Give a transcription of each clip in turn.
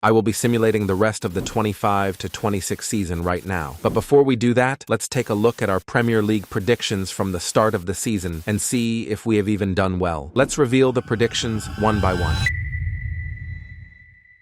I will be simulating the rest of the 25 to 26 season right now. But before we do that, let's take a look at our Premier League predictions from the start of the season and see if we have even done well. Let's reveal the predictions one by one.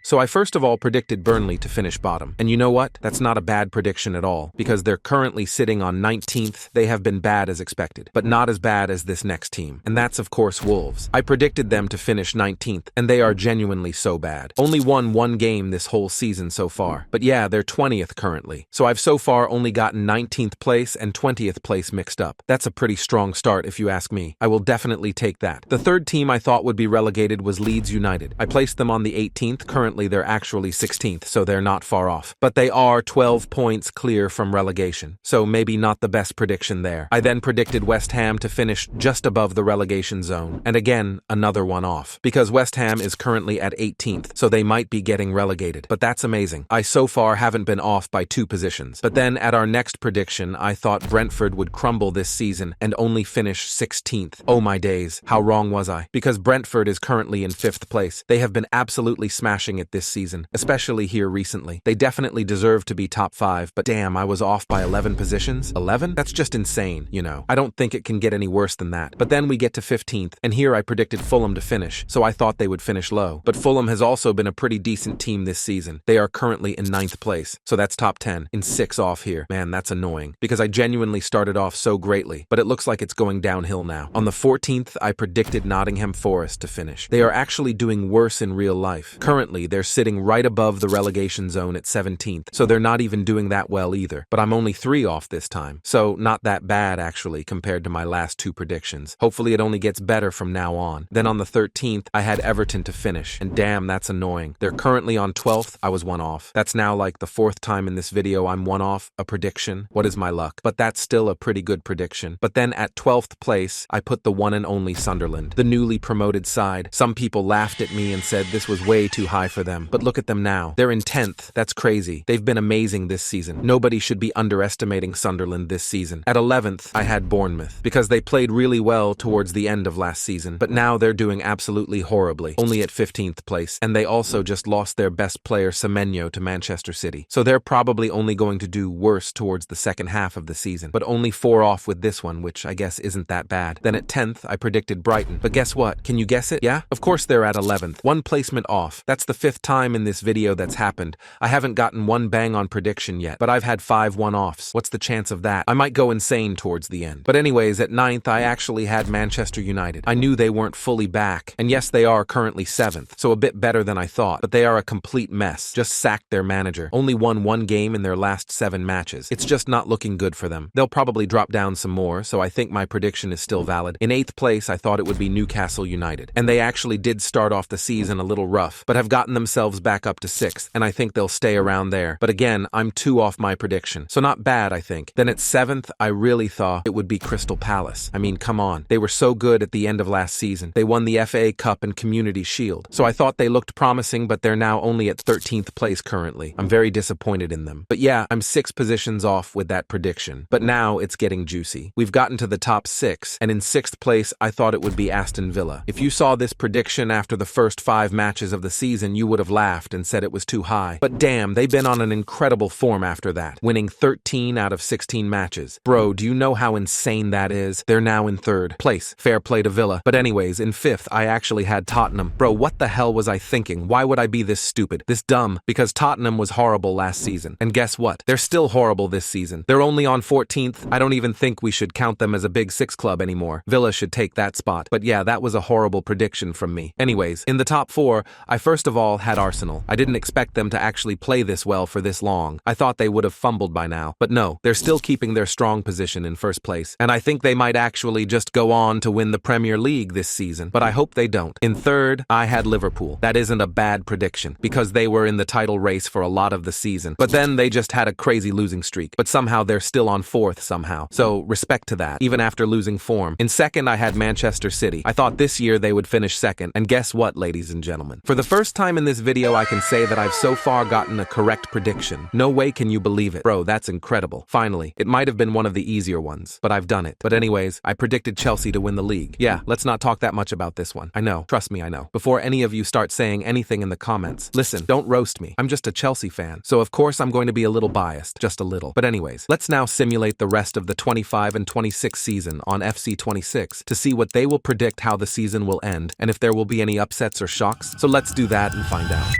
So I first of all predicted Burnley to finish bottom. And you know what? That's not a bad prediction at all, because they're currently sitting on 19th. They have been bad as expected, but not as bad as this next team. And that's of course Wolves. I predicted them to finish 19th, and they are genuinely so bad. Only won one game this whole season so far. But yeah, they're 20th currently. So I've so far only gotten 19th place and 20th place mixed up. That's a pretty strong start if you ask me. I will definitely take that. The third team I thought would be relegated was Leeds United. I placed them on the 18th. Currently they're actually 16th, so they're not far off. But they are 12 points clear from relegation, so maybe not the best prediction there. I then predicted West Ham to finish just above the relegation zone, and again, another one off, because West Ham is currently at 18th, so they might be getting relegated. But that's amazing. I so far haven't been off by 2 positions. But then at our next prediction, I thought Brentford would crumble this season and only finish 16th. Oh my days, how wrong was I? Because Brentford is currently in 5th place. They have been absolutely smashing it this season, especially here recently. They definitely deserve to be top 5, but damn, I was off by 11 positions. 11? That's just insane, you know. I don't think it can get any worse than that. But then we get to 15th, and here I predicted Fulham to finish, so I thought they would finish low. But Fulham has also been a pretty decent team this season. They are currently in 9th place, so that's top 10, in 6 off here. Man, that's annoying, because I genuinely started off so greatly, but it looks like it's going downhill now. On the 14th, I predicted Nottingham Forest to finish. They are actually doing worse in real life. Currently, they're sitting right above the relegation zone at 17th, so they're not even doing that well either. But I'm only 3 off this time, so not that bad actually compared to my last 2 predictions. Hopefully it only gets better from now on. Then on the 13th, I had Everton to finish, and damn, that's annoying. They're currently on 12th, I was 1 off. That's now like the 4th time in this video I'm 1 off a prediction. What is my luck? But that's still a pretty good prediction. But then at 12th place, I put the one and only Sunderland, the newly promoted side. Some people laughed at me and said this was way too high for them, but look at them now. They're in 10th. That's crazy. They've been amazing this season. Nobody should be underestimating Sunderland this season. At 11th, I had Bournemouth, because they played really well towards the end of last season, but now they're doing absolutely horribly, only at 15th place, and they also just lost their best player Semenyo to Manchester City. So they're probably only going to do worse towards the second half of the season, but only 4 off with this one, which I guess isn't that bad. Then at 10th, I predicted Brighton, but guess what? Can you guess it? Yeah? Of course they're at 11th. 1 placement off. That's the 5th time in this video that's happened. I haven't gotten 1 bang on prediction yet, but I've had 5 one-offs. What's the chance of that? I might go insane towards the end. But anyways, at 9th, I actually had Manchester United. I knew they weren't fully back, and yes, they are currently 7th, so a bit better than I thought, but they are a complete mess. Just sacked their manager. Only won 1 game in their last 7 matches. It's just not looking good for them. They'll probably drop down some more, so I think my prediction is still valid. In 8th place, I thought it would be Newcastle United, and they actually did start off the season a little rough, but have gotten themselves back up to 6th, and I think they'll stay around there. But again, I'm 2 off my prediction, so not bad, I think. Then at 7th, I really thought it would be Crystal Palace. I mean, come on. They were so good at the end of last season. They won the FA Cup and Community Shield, so I thought they looked promising, but they're now only at 13th place currently. I'm very disappointed in them. But yeah, I'm 6 positions off with that prediction. But now it's getting juicy. We've gotten to the top 6, and in 6th place, I thought it would be Aston Villa. If you saw this prediction after the first 5 matches of the season, you would have laughed and said it was too high. But damn, they've been on an incredible form after that, winning 13 out of 16 matches. Bro, do you know how insane that is? They're now in 3rd place. Fair play to Villa. But anyways, in 5th, I actually had Tottenham. Bro, what the hell was I thinking? Why would I be this stupid, this dumb? Because Tottenham was horrible last season. And guess what? They're still horrible this season. They're only on 14th. I don't even think we should count them as a Big 6 club anymore. Villa should take that spot. But yeah, that was a horrible prediction from me. Anyways, in the top 4, I first of all had Arsenal. I didn't expect them to actually play this well for this long. I thought they would have fumbled by now. But no, they're still keeping their strong position in 1st place. And I think they might actually just go on to win the Premier League this season. But I hope they don't. In 3rd, I had Liverpool. That isn't a bad prediction, because they were in the title race for a lot of the season. But then they just had a crazy losing streak. But somehow they're still on 4th somehow. So respect to that, even after losing form. In 2nd, I had Manchester City. I thought this year they would finish 2nd. And guess what, ladies and gentlemen? For the first time in this video I can say that I've so far gotten a correct prediction. No way can you believe it. Bro, that's incredible. Finally, it might have been one of the easier ones, but I've done it. But anyways, I predicted Chelsea to win the league. Yeah, let's not talk that much about this one. I know, trust me, I know. Before any of you start saying anything in the comments, listen, don't roast me. I'm just a Chelsea fan, so of course I'm going to be a little biased, just a little. But anyways, let's now simulate the rest of the 25 and 26 season on FC 26 to see what they will predict how the season will end and if there will be any upsets or shocks. So let's do that and find out.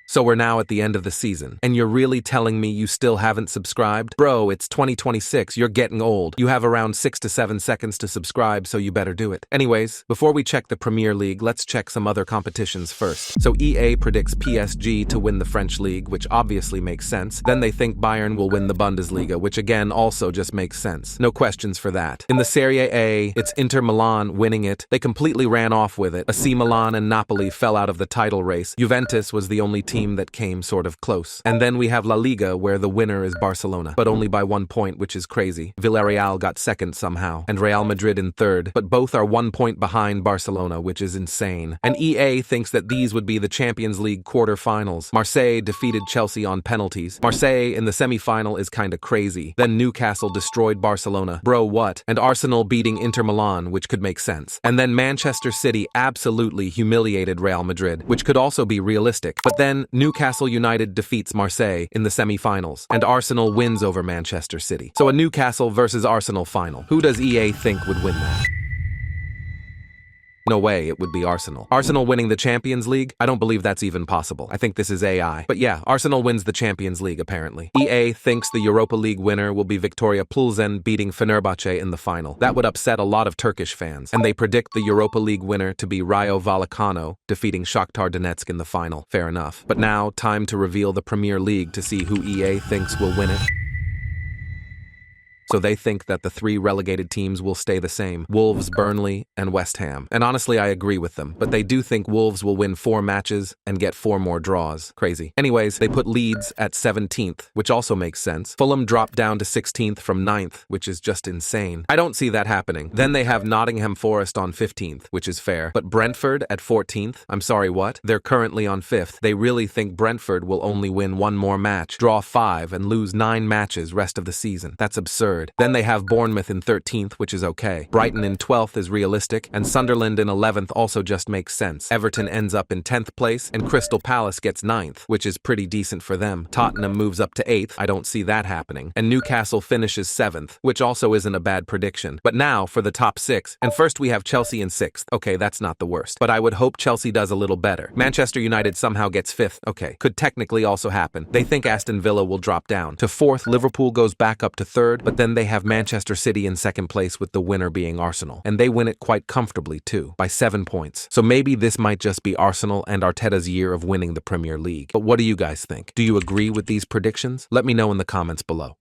So we're now at the end of the season, and you're really telling me you still haven't subscribed? Bro, it's 2026, you're getting old. You have around 6 to 7 seconds to subscribe, so you better do it. Anyways, before we check the Premier League, let's check some other competitions first. So EA predicts PSG to win the French League, which obviously makes sense. Then they think Bayern will win the Bundesliga, which again also just makes sense. No questions for that. In the Serie A, it's Inter Milan winning it. They completely ran off with it. AC Milan and Napoli fell out of the title race. Juventus was the only team that came sort of close. And then we have La Liga, where the winner is Barcelona, but only by 1 point, which is crazy. Villarreal got second somehow, and Real Madrid in third, but both are 1 point behind Barcelona, which is insane. And EA thinks that these would be the Champions League quarter-finals. Marseille defeated Chelsea on penalties. Marseille in the semi-final is kinda crazy. Then Newcastle destroyed Barcelona. Bro, what? And Arsenal beating Inter Milan, which could make sense. And then Manchester City absolutely humiliated Real Madrid, which could also be realistic. But then Newcastle United defeats Marseille in the semi-finals, and Arsenal wins over Manchester City. So a Newcastle versus Arsenal final. Who does EA think would win that? No way, it would be Arsenal. Arsenal winning the Champions League? I don't believe that's even possible. I think this is AI. But yeah, Arsenal wins the Champions League apparently. EA thinks the Europa League winner will be Victoria Plzen beating Fenerbahce in the final. That would upset a lot of Turkish fans. And they predict the Europa League winner to be Rayo Vallecano defeating Shakhtar Donetsk in the final. Fair enough. But now, time to reveal the Premier League to see who EA thinks will win it. So they think that the 3 relegated teams will stay the same: Wolves, Burnley, and West Ham. And honestly, I agree with them, but they do think Wolves will win 4 matches and get 4 more draws. Crazy. Anyways, they put Leeds at 17th, which also makes sense. Fulham dropped down to 16th from 9th, which is just insane. I don't see that happening. Then they have Nottingham Forest on 15th, which is fair. But Brentford at 14th? I'm sorry, what? They're currently on 5th. They really think Brentford will only win 1 more match, draw 5, and lose 9 matches rest of the season. That's absurd. Then they have Bournemouth in 13th, which is okay. Brighton in 12th is realistic, and Sunderland in 11th also just makes sense. Everton ends up in 10th place, and Crystal Palace gets 9th, which is pretty decent for them. Tottenham moves up to 8th, I don't see that happening. And Newcastle finishes 7th, which also isn't a bad prediction. But now for the top 6, and first we have Chelsea in 6th. Okay, that's not the worst, but I would hope Chelsea does a little better. Manchester United somehow gets 5th. Okay, could technically also happen. They think Aston Villa will drop down to 4th. Liverpool goes back up to 3rd, but then they have Manchester City in 2nd place, with the winner being Arsenal. And they win it quite comfortably too, by 7 points. So maybe this might just be Arsenal and Arteta's year of winning the Premier League. But what do you guys think? Do you agree with these predictions? Let me know in the comments below.